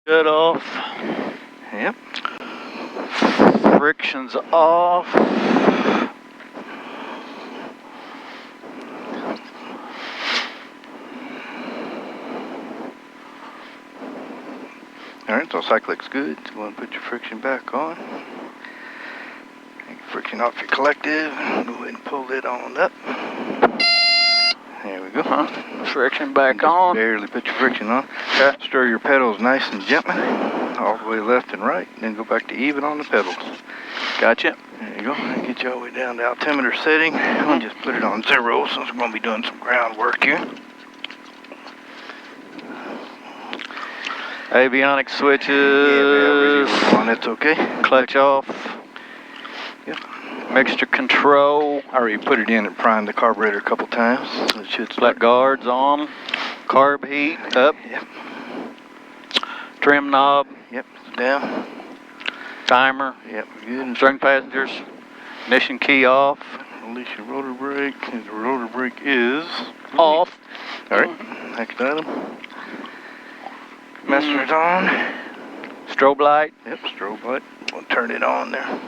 Good off. Yep. Friction's off. Alright, so cyclic's good. So go ahead and put your friction back on. Take your friction off your collective. Go ahead and pull it on up. There we go. Friction back just on. Barely put your friction on. Okay. Stir your pedals nice and gently. All the way left and right. And then go back to even on the pedals. Gotcha. There you go. Get you all the way down to altimeter setting. I'll just put it on 0 since we're going to be doing some groundwork here. Avionics switches. Yeah, on, it's okay. Clutch off. Yep. Mixture control. I already put it in and primed the carburetor a couple times. So it should Flat guards on. Carb heat up. Yep. Trim knob. Yep. Down. Timer. Yep. Good. String passengers. Ignition key off. Release your rotor brake. And the rotor brake is Off. Alright. Next item. Master's on. Strobe light. Yep. Strobe light. We'll turn it on there.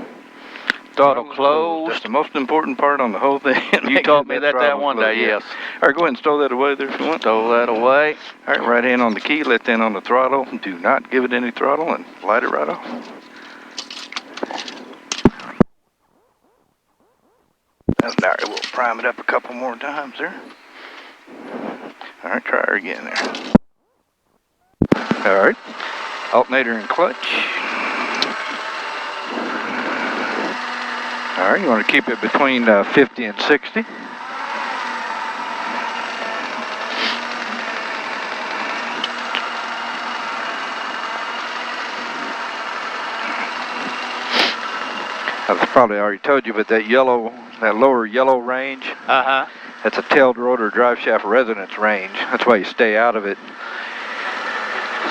Throttle closed. That's the most important part on the whole thing. You taught me that one day, yes. Alright, go ahead and stow that away there if you want. Stow that away. Alright, right hand on the key, left hand on the throttle. Do not give it any throttle and light it right off. Alright, we'll prime it up a couple more times there. Alright, try her again there. Alright, alternator and clutch. Alright, you want to keep it between 50 and 60. I've probably already told you, but that lower yellow range, that's a tailed rotor drive shaft resonance range. That's why you stay out of it.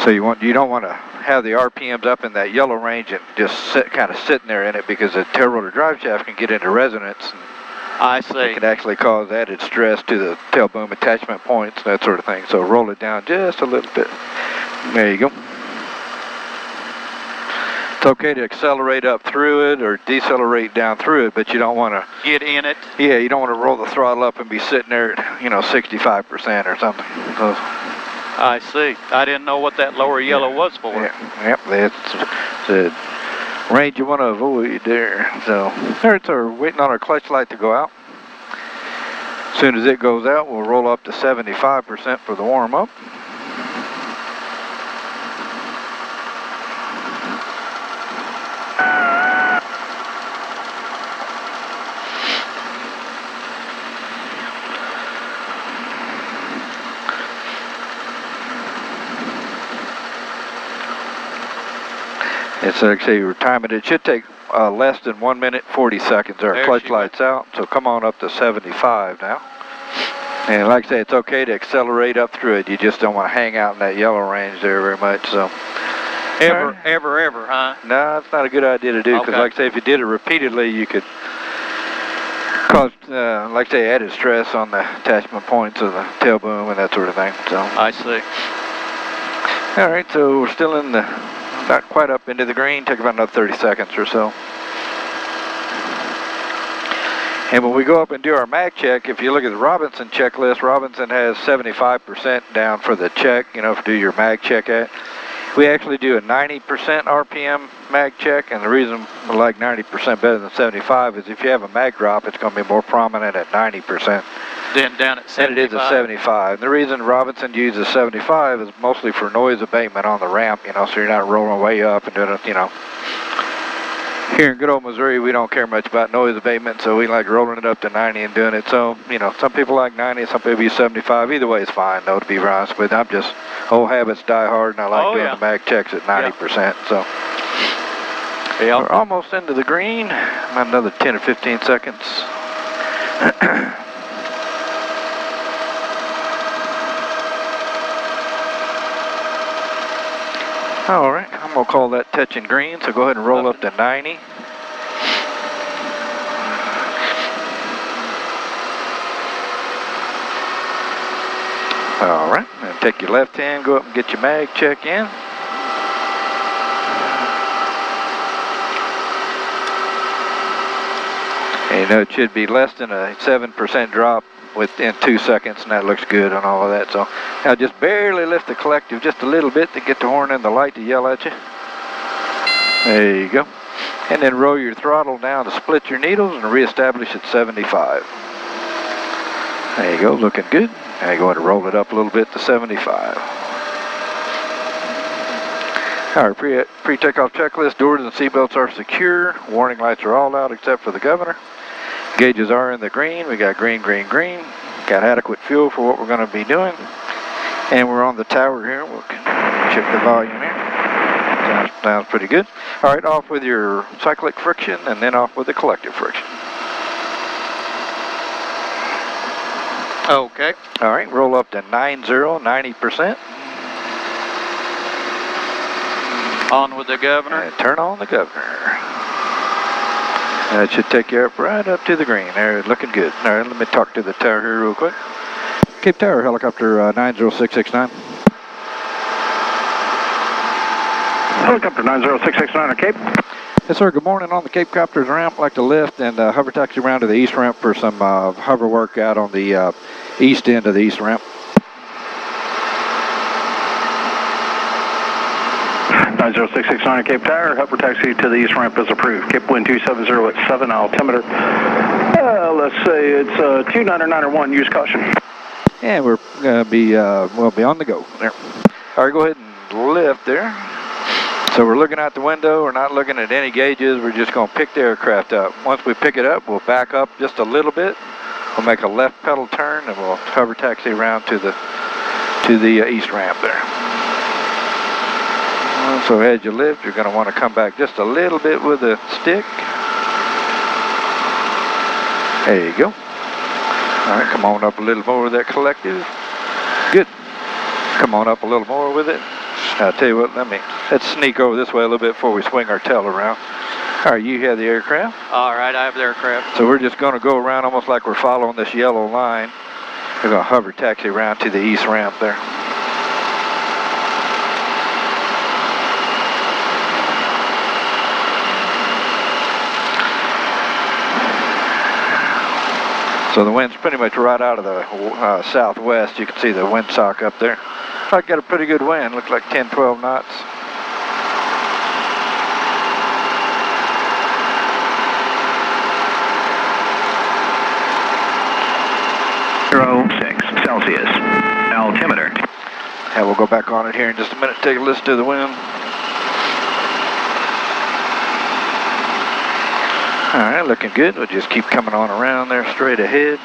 So you don't want to have the RPMs up in that yellow range and just kind of sitting there in it, because the tail rotor drive shaft can get into resonance. And I see. it can actually cause added stress to the tail boom attachment points, that sort of thing. So roll it down just a little bit. There you go. It's okay to accelerate up through it or decelerate down through it, but you don't want to get in it. Yeah, you don't want to roll the throttle up and be sitting there at 65% or something. So, I see. I didn't know what that lower yellow was for. Yep, that's the range you want to avoid there. So, alright, so we're waiting on our clutch light to go out. As soon as it goes out, we'll roll up to 75% for the warm up. It's actually we're timing it. It should take less than 1 minute 40 seconds. Our clutch light's out, so come on up to 75 now. And like I say, it's okay to accelerate up through it. You just don't want to hang out in that yellow range there very much. So ever, huh? No, it's not a good idea to do, because like I say, if you did it repeatedly, you could cause, like I say, added stress on the attachment points of the tail boom and that sort of thing. So I see. All right, so we're still in the, not quite up into the green. Take about another 30 seconds or so. And when we go up and do our mag check, if you look at the Robinson checklist, Robinson has 75% down for the check, to do your mag check at. We actually do a 90% RPM mag check, and the reason we like 90% better than 75 is if you have a mag drop, it's going to be more prominent at 90%. Then down at 75. And it is a 75. And the reason Robinson uses 75 is mostly for noise abatement on the ramp, so you're not rolling way up and doing it, Here in good old Missouri, we don't care much about noise abatement, so we like rolling it up to 90 and doing it. So, some people like 90, some people use 75. Either way is fine, though, to be honest with you. I'm just, old habits die hard, and I like doing the mag checks at 90%. So, we're almost into the green. About another 10 or 15 seconds. All right, I'm going to call that touching green, so go ahead and roll up to 90. All right, and take your left hand, go up and get your mag check in. And you know, it should be less than a 7% drop within 2 seconds, and that looks good on all of that. So now just barely lift the collective just a little bit to get the horn and the light to yell at you. There you go. And then roll your throttle down to split your needles and reestablish at 75. There you go, looking good. Now you go ahead and roll it up a little bit to 75. All right, pre-takeoff checklist. Doors and seatbelts are secure. Warning lights are all out except for the governor. Gauges are in the green. We got green, green, green. Got adequate fuel for what we're going to be doing. And we're on the tower here. We'll check the volume here. Sounds pretty good. All right, off with your cyclic friction and then off with the collective friction. Okay. All right, roll up to 90%. On with the governor. And turn on the governor. That should take you up right up to the green. There, looking good. All right, let me talk to the tower here real quick. Cape Tower, helicopter 90669. Helicopter 90669 on Cape. Yes, sir. Good morning. On the Cape Copter's ramp, like to lift and hover taxi around to the east ramp for some hover work out on the east end of the east ramp. 90669 Cape Tower, hover taxi to the east ramp is approved. Cape wind 270 at 7, altimeter. Let's say it's 29901, use caution. And we're going to be, we'll be on the go there. All right, go ahead and lift there. So we're looking out the window, we're not looking at any gauges, we're just going to pick the aircraft up. Once we pick it up, we'll back up just a little bit. We'll make a left pedal turn and we'll hover taxi around to the east ramp there. So as you lift, you're going to want to come back just a little bit with the stick. There you go. All right, come on up a little more with that collective. Good. Come on up a little more with it. I'll tell you what, let's sneak over this way a little bit before we swing our tail around. All right, you have the aircraft. All right, I have the aircraft. So we're just going to go around almost like we're following this yellow line. We're going to hover taxi around to the east ramp there. So the wind's pretty much right out of the southwest. You can see the windsock up there. I got a pretty good wind, looks like 10, 12 knots. Celsius, altimeter. Yeah, we'll go back on it here in just a minute, take a listen to the wind. All right, looking good. We'll just keep coming on around there straight ahead.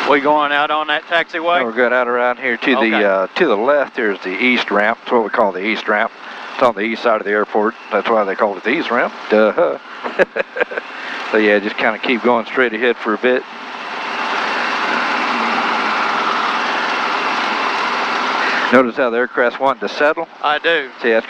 We going out on that taxiway? We're going out around here to the left. Here's the east ramp. That's what we call the east ramp. It's on the east side of the airport. That's why they call it the east ramp. Duh. So yeah, just kind of keep going straight ahead for a bit. Notice how the aircraft's wanting to settle? I do. See, that's